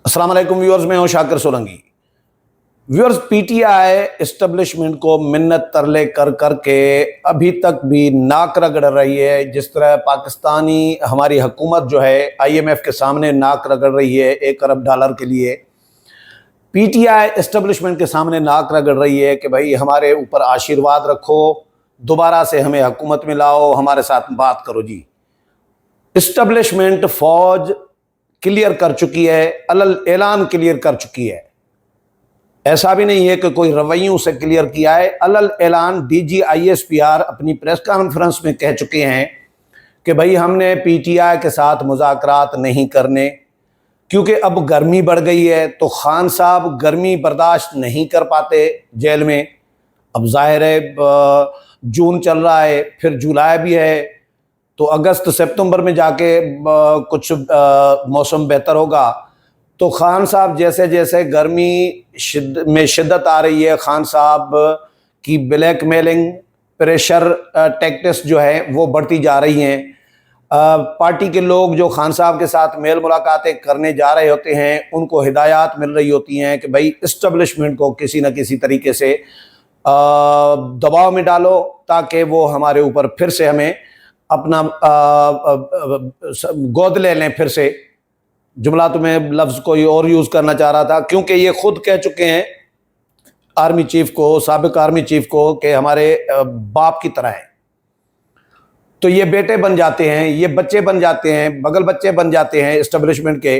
अस्सलाम वालेकुम व्यूअर्स, मैं हूं Shakir Solanki. Viewers, PTI establishment को मिन्नत तरले कर करके अभी तक भी नाक रगड़ रही है। जिस तरह पाकिस्तानी हमारी हुकूमत जो है आईएमएफ के सामने नाक रगड़ रही है $1 अरब के लिए, पीटीआई एस्टेब्लिशमेंट के सामने नाक रगड़ रही है कि भाई हमारे ऊपर आशीर्वाद रखो, दोबारा से हमें हुकूमत में लाओ, हमारे साथ बात करो। जी, एस्टेब्लिशमेंट फौज क्लियर कर चुकी है, अलल ऐलान क्लियर कर चुकी है। ऐसा भी नहीं है कि कोई रवैयों से क्लियर किया है, अलल ऐलान डीजी आईएसपीआर अपनी प्रेस कॉन्फ्रेंस में कह चुके हैं कि भाई हमने पीटीआई के साथ मुज़ाकरात नहीं करने, क्योंकि अब गर्मी बढ़ गई है तो खान साहब गर्मी बर्दाश्त नहीं कर पाते जेल में। अब जाहिर है जून चल रहा है, फिर जुलाई भी है, तो अगस्त सितंबर में जाके कुछ मौसम बेहतर होगा। तो खान साहब जैसे जैसे गर्मी में शिद्दत आ रही है, खान साहब की ब्लैकमेलिंग प्रेशर टैक्टिक्स जो है वो बढ़ती जा रही हैं। पार्टी के लोग जो खान साहब के साथ मेल मुलाकातें करने जा रहे होते हैं, उनको हिदायत मिल रही होती हैं कि भाई इस्टेब्लिशमेंट को किसी न किसी तरीके से दबाव में डालो ताकि वो हमारे ऊपर फिर से हमें अपना गोद ले लें। फिर से जुमला तो मैं लफ्ज़ कोई और यूज़ करना चाह रहा था, क्योंकि ये खुद कह चुके हैं आर्मी चीफ को, साबिक आर्मी चीफ को, कि हमारे बाप की तरह है। तो ये बेटे बन जाते हैं, ये बच्चे बन जाते हैं, बगल बच्चे बन जाते हैं इस्टेब्लिशमेंट के।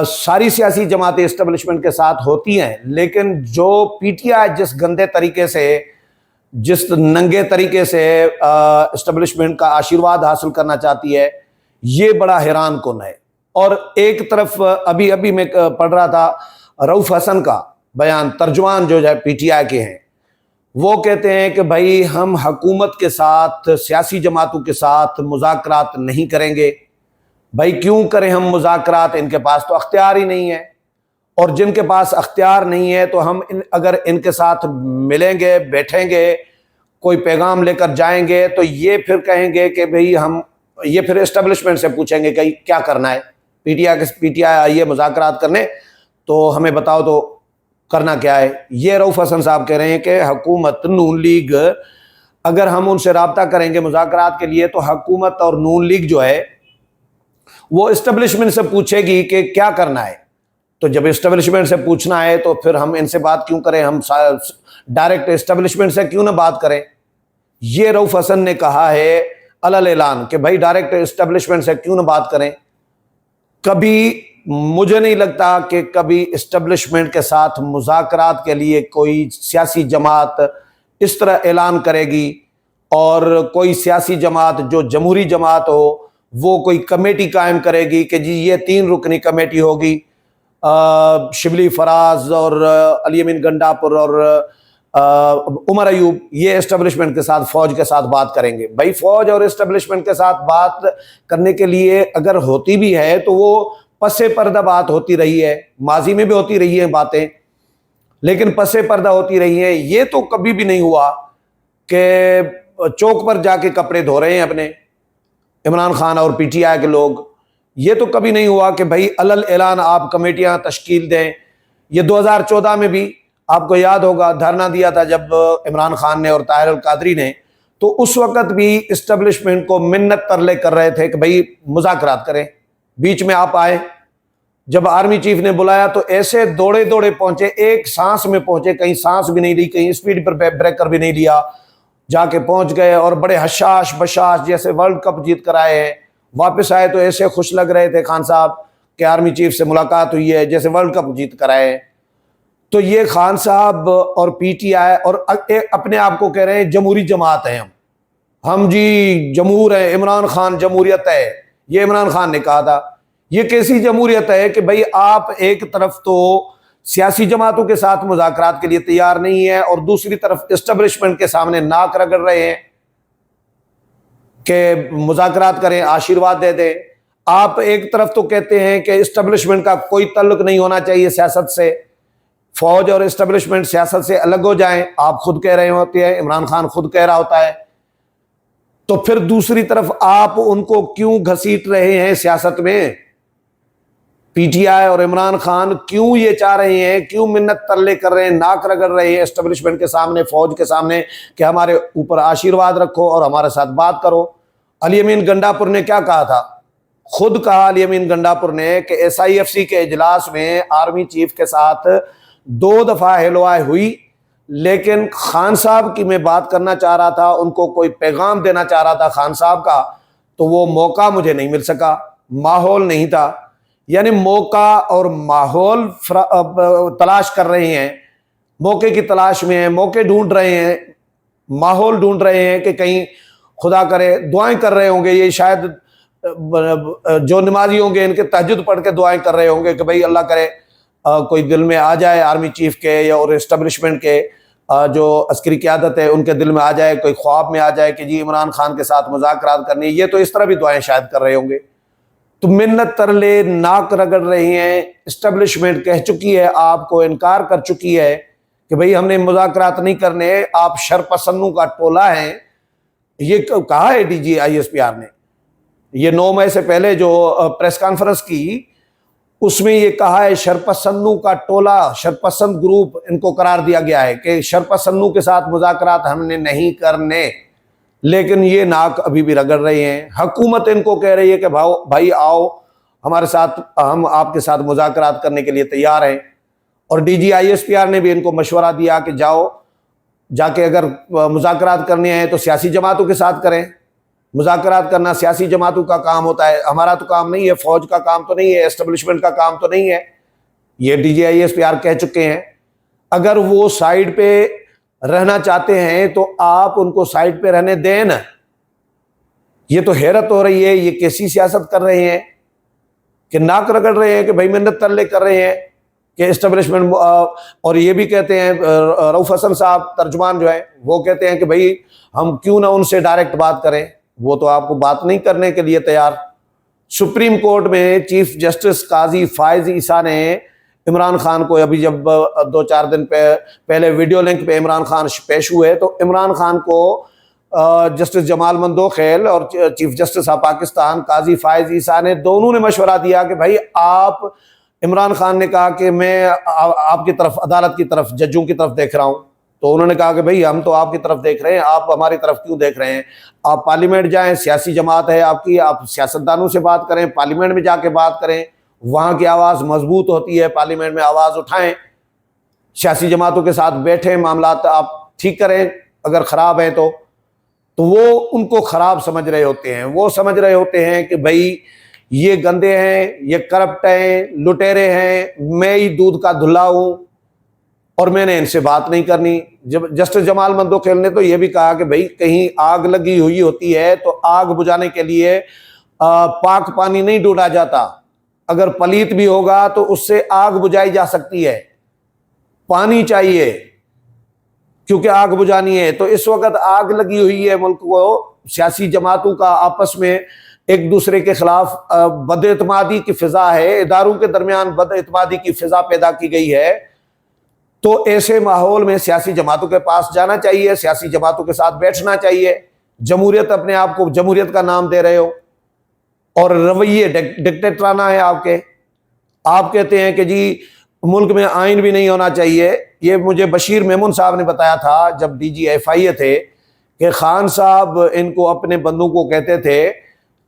सारी सियासी जमातें इस्टेब्लिशमेंट के साथ होती हैं, लेकिन जो पीटीआई जिस गंदे तरीके से, जिस नंगे तरीके से इस्टेब्लिशमेंट का आशीर्वाद हासिल करना चाहती है, ये बड़ा हैरान कुन है। और एक तरफ अभी अभी मैं पढ़ रहा था रऊफ हसन का बयान, तर्जुमान जो है पीटीआई के हैं, वो कहते हैं कि भाई हम हुकूमत के साथ, सियासी जमातों के साथ मुज़ाकरात नहीं करेंगे। भाई क्यों करें हम मुज़ाकरात, इनके पास तो अख्तियार ही नहीं है। और जिनके पास अख्तियार नहीं है तो हम अगर इनके साथ मिलेंगे, बैठेंगे, कोई पैगाम लेकर जाएंगे, तो ये फिर कहेंगे कि भाई हम, ये फिर इस्टेब्लिशमेंट से पूछेंगे कि क्या करना है, पीटीआई आई है मुज़ाकरात करने, तो हमें बताओ तो करना क्या है। ये रऊफ हसन साहब कह रहे हैं कि हुकूमत, नून लीग, अगर हम उनसे रब्ता करेंगे मुज़ाकरात के लिए, तो हुकूमत और नून लीग जो है वो इस्टेब्लिशमेंट से पूछेगी कि क्या करना है। तो जब इस्टेब्लिशमेंट से पूछना है तो फिर हम इनसे बात क्यों करें, हम डायरेक्ट इस्टेब्लिशमेंट से क्यों ना बात करें। ये रऊफ हसन ने कहा है अलल ऐलान कि भाई डायरेक्ट इस्टेब्लिशमेंट से क्यों ना बात करें। कभी मुझे नहीं लगता कि कभी इस्टेब्लिशमेंट के साथ मुज़ाकरात के लिए कोई सियासी जमात इस तरह ऐलान करेगी, और कोई सियासी जमात जो जमहूरी जमात हो वो कोई कमेटी कायम करेगी कि जी ये 3 रुकनी कमेटी होगी, शिबली फराज और अली अमीन गंडापुर और उमर अयूब, ये इस्टेब्लिशमेंट के साथ, फौज के साथ बात करेंगे। भाई फौज और इस्टेब्लिशमेंट के साथ बात करने के लिए अगर होती भी है तो वो पसे पर्दा बात होती रही है, माजी में भी होती रही है बातें, लेकिन पसे पर्दा होती रही है। ये तो कभी भी नहीं हुआ कि चौक पर जाके कपड़े धो रहे हैं अपने इमरान खान और पीटीआई के लोग। ये तो कभी नहीं हुआ कि भाई अलल ऐलान आप कमेटियां तश्कील दें। ये 2014 में भी आपको याद होगा धरना दिया था जब इमरान खान ने और ताहिर अल कादरी ने, तो उस वक़्त भी इस्टेब्लिशमेंट को मिन्नत तरले कर रहे थे कि भाई मुज़ाकरात करें, बीच में आप आए। जब आर्मी चीफ ने बुलाया तो ऐसे दौड़े दौड़े पहुंचे, एक सांस में पहुंचे, कहीं सांस भी नहीं ली, कहीं स्पीड पर ब्रेकर भी नहीं लिया, जाके पहुंच गए और बड़े हशाश बशाश जैसे वर्ल्ड कप जीत कर आए हैं। वापस आए तो ऐसे खुश लग रहे थे खान साहब कि आर्मी चीफ से मुलाकात हुई है, जैसे वर्ल्ड कप जीत कर आए। तो ये खान साहब और पीटीआई और अपने आप को कह रहे हैं जमहूरी जमात है, हम जी जमहूर हैं, इमरान खान जमहूरियत है, ये इमरान खान ने कहा था। ये कैसी जमहूरियत है कि भाई आप एक तरफ तो सियासी जमातों के साथ मुज़ाकरात के लिए तैयार नहीं है और दूसरी तरफ इस्टेब्लिशमेंट के सामने नाक रगड़ रहे हैं कि मुज़ाकरात करें, आशीर्वाद दे दें। आप एक तरफ तो कहते हैं कि इस्टेब्लिशमेंट का कोई तल्लुक नहीं होना चाहिए सियासत से, फौज और एस्टेब्लिशमेंट सियासत से अलग हो जाएं, आप खुद कह रहे होते हैं, इमरान खान खुद कह रहा होता है, तो फिर दूसरी तरफ आप उनको क्यों घसीट रहे हैं सियासत में? पीटीआई और इमरान खान क्यों ये चाह रहे हैं, क्यों मिन्नत तरले कर रहे हैं, नाक रगड़ रहे हैं एस्टेब्लिशमेंट के सामने, फौज के सामने कि हमारे ऊपर आशीर्वाद रखो और हमारे साथ बात करो? अली अमीन गंडापुर ने क्या कहा था? खुद कहा अली अमीन गंडापुर ने कि SIFC के इजलास में आर्मी चीफ के साथ 2 दफा हेलोआई हुई, लेकिन खान साहब की मैं बात करना चाह रहा था, उनको कोई पैगाम देना चाह रहा था खान साहब का, तो वो मौका मुझे नहीं मिल सका, माहौल नहीं था। यानी मौका और माहौल तलाश कर रहे हैं, मौके की तलाश में हैं, मौके ढूंढ रहे हैं, माहौल ढूंढ रहे हैं कि कहीं खुदा करे, दुआएं कर रहे होंगे ये शायद, जो नमाजी होंगे इनके तहज्जुद पढ़ के दुआएं कर रहे होंगे कि भाई अल्लाह करे कोई दिल में आ जाए आर्मी चीफ के या और एस्टेब्लिशमेंट के जो अस्करी क़यादत है उनके दिल में आ जाए, कोई ख्वाब में आ जाए कि जी इमरान खान के साथ मुज़ाकरात करनी है। ये तो इस तरह भी दुआएं शायद कर रहे होंगे। तो मिन्नत तरले, नाक रगड़ रही हैं, एस्टेब्लिशमेंट कह चुकी है, आपको इनकार कर चुकी है कि भाई हमने मुज़ाकरात नहीं करने, आप शरपसन्नों का टोला है। ये कहा है DGISPR ने, ये 9 मई से पहले जो प्रेस कॉन्फ्रेंस की उसमें ये कहा है शरपसन्नू का टोला, शरपसंद ग्रुप इनको करार दिया गया है कि शरपसन्नू के साथ मुज़ाकरात हमने नहीं करने, लेकिन ये नाक अभी भी रगड़ रहे हैं। हुकूमत इनको कह रही है कि भाई आओ हमारे साथ, हम आपके साथ मुज़ाकरात करने के लिए तैयार हैं। और DGISPR ने भी इनको मशवरा दिया कि जाओ, जाके अगर मुज़ाकरात करने हैं तो सियासी जमातों के साथ करें। मुज़ाकरात करना सियासी जमातों का काम होता है, हमारा तो काम नहीं है, फौज का काम तो नहीं है, एस्टेब्लिशमेंट का काम तो नहीं है। ये DGISPR कह चुके हैं। अगर वो साइड पे रहना चाहते हैं तो आप उनको साइड पे रहने दें ना। ये तो हैरत हो रही है, ये कैसी सियासत कर रहे हैं कि नाक रगड़ रहे हैं कि भाई मिन्नत तरले कर रहे हैं कि एस्टेब्लिशमेंट, और ये भी कहते हैं रऊफ हसन साहब तर्जुमान जो है वो कहते हैं कि भाई हम क्यों ना उनसे डायरेक्ट बात करें, वो तो आपको बात नहीं करने के लिए तैयार। सुप्रीम कोर्ट में चीफ जस्टिस काजी फायज ईसा ने इमरान खान को, अभी जब 2-4 दिन पहले वीडियो लिंक पे इमरान खान पेश हुए तो इमरान खान को जस्टिस जमाल मंदोखेल और चीफ जस्टिस ऑफ पाकिस्तान काजी फायज ईसा ने दोनों ने मशवरा दिया कि भाई आप, इमरान खान ने कहा कि मैं आपकी तरफ, अदालत की तरफ, जजों की तरफ देख रहा हूँ, तो उन्होंने कहा कि भाई हम तो आपकी तरफ देख रहे हैं, आप हमारी तरफ क्यों देख रहे हैं? आप पार्लियामेंट जाएं, सियासी जमात है आपकी, आप सियासतदानों से बात करें, पार्लियामेंट में जाके बात करें, वहाँ की आवाज़ मजबूत होती है, पार्लियामेंट में आवाज़ उठाएं, सियासी जमातों के साथ बैठें, मामला आप ठीक करें अगर ख़राब हैं तो वो उनको ख़राब समझ रहे होते हैं। वो समझ रहे होते हैं कि भाई ये गंदे हैं, ये करप्ट हैं, लुटेरे हैं, मैं ही दूध का धुला हूँ और मैंने इनसे बात नहीं करनी। जब जस्टिस जमाल मंदोखेल ने तो ये भी कहा कि भाई कहीं आग लगी हुई होती है तो आग बुझाने के लिए पाक पानी नहीं ढूंढा जाता, अगर पलीत भी होगा तो उससे आग बुझाई जा सकती है, पानी चाहिए क्योंकि आग बुझानी है। तो इस वक्त आग लगी हुई है मुल्क को, सियासी जमातों का आपस में एक दूसरे के खिलाफ बदएतमादी की फिजा है, इदारों के दरमियान बदएतमादी की फिजा पैदा की गई है। तो ऐसे माहौल में सियासी जमातों के पास जाना चाहिए, सियासी जमातों के साथ बैठना चाहिए। जमहूरियत, अपने आप को जमहूरियत का नाम दे रहे हो और रवैये डिक्टेटराना है आपके। आप कहते हैं कि जी मुल्क में आइन भी नहीं होना चाहिए। ये मुझे बशीर मेमून साहब ने बताया था जब DG FIA थे कि खान साहब इनको, अपने बंदों को कहते थे,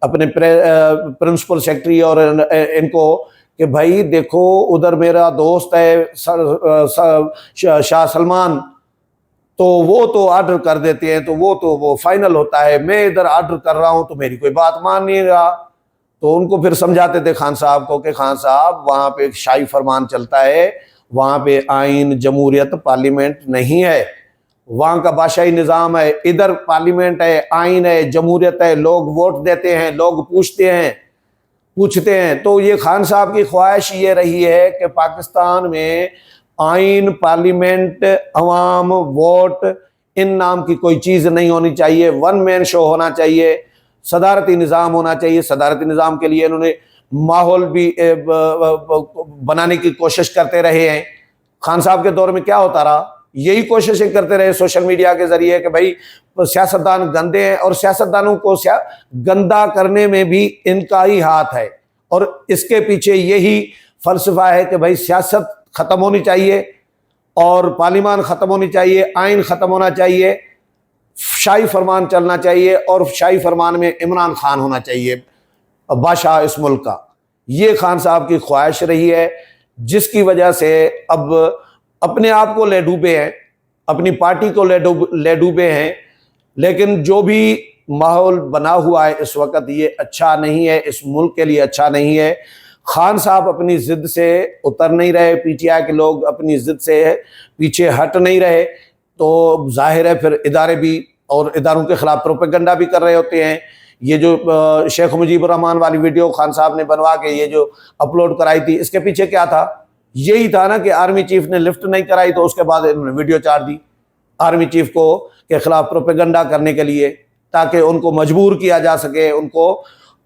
अपने प्रिंसिपल सेक्रेटरी और इनको, कि भाई देखो उधर मेरा दोस्त है शाह सलमान, तो वो तो ऑर्डर कर देते हैं, तो वो फाइनल होता है, मैं इधर ऑर्डर कर रहा हूँ तो मेरी कोई बात मान नहीं रहा। तो उनको फिर समझाते थे खान साहब को कि खान साहब वहाँ पे एक शाही फरमान चलता है, वहाँ पे आइन, जमहूरियत, पार्लियामेंट नहीं है, वहाँ का बादशाही निज़ाम है, इधर पार्लियामेंट है, आइन है, जमहूरियत है, लोग वोट देते हैं, लोग पूछते हैं। तो ये खान साहब की ख्वाहिश ये रही है कि पाकिस्तान में आइन, पार्लियामेंट, अवाम, वोट, इन नाम की कोई चीज़ नहीं होनी चाहिए, वन मैन शो होना चाहिए, सदारती निज़ाम होना चाहिए। सदारती निज़ाम के लिए इन्होंने माहौल भी बनाने की कोशिश करते रहे हैं। खान साहब के दौर में क्या होता रहा, यही कोशिशें करते रहे सोशल मीडिया के जरिए कि भाई सियासतदान गंदे हैं, और सियासतदानों को गंदा करने में भी इनका ही हाथ है। और इसके पीछे यही फलसफा है कि भाई सियासत खत्म होनी चाहिए और पार्लियामान खत्म होनी चाहिए, आइन खत्म होना चाहिए, शाही फरमान चलना चाहिए, और शाही फरमान में इमरान खान होना चाहिए बादशाह इस मुल्क का। ये खान साहब की ख्वाहिश रही है, जिसकी वजह से अब अपने आप को ले डूबे हैं, अपनी पार्टी को ले डूबे हैं। लेकिन जो भी माहौल बना हुआ है इस वक्त, ये अच्छा नहीं है, इस मुल्क के लिए अच्छा नहीं है। खान साहब अपनी जिद से उतर नहीं रहे, पीटीआई के लोग अपनी जिद से पीछे हट नहीं रहे, तो जाहिर है फिर इदारे भी और इदारों के खिलाफ प्रोपेगेंडा भी कर रहे होते हैं। ये जो शेख मुजीबुर रहमान वाली वीडियो खान साहब ने बनवा के ये जो अपलोड कराई थी, इसके पीछे क्या था? यही था ना कि आर्मी चीफ ने लिफ्ट नहीं कराई, तो उसके बाद इन्होंने वीडियो चार दी आर्मी चीफ को के खिलाफ प्रोपेगेंडा करने के लिए, ताकि उनको मजबूर किया जा सके, उनको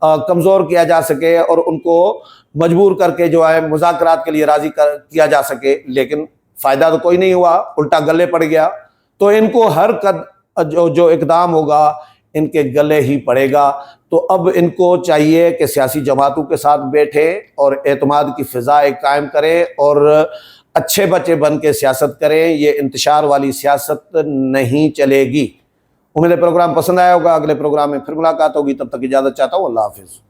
कमज़ोर किया जा सके, और उनको मजबूर करके जो है मुज़ाकरात के लिए राज़ी किया जा सके। लेकिन फ़ायदा तो कोई नहीं हुआ, उल्टा गले पड़ गया। तो इनको हर जो इक़दाम होगा इनके गले ही पड़ेगा। तो अब इनको चाहिए कि सियासी जमातों के साथ बैठे और एतमाद की फ़िज़ा कायम करें और अच्छे बच्चे बन के सियासत करें। ये इंतशार वाली सियासत नहीं चलेगी। उम्मीद है प्रोग्राम पसंद आया होगा। अगले प्रोग्राम में फिर मुलाकात होगी, तब तक इजाज़त चाहता हूँ। अल्लाह हाफ़िज़।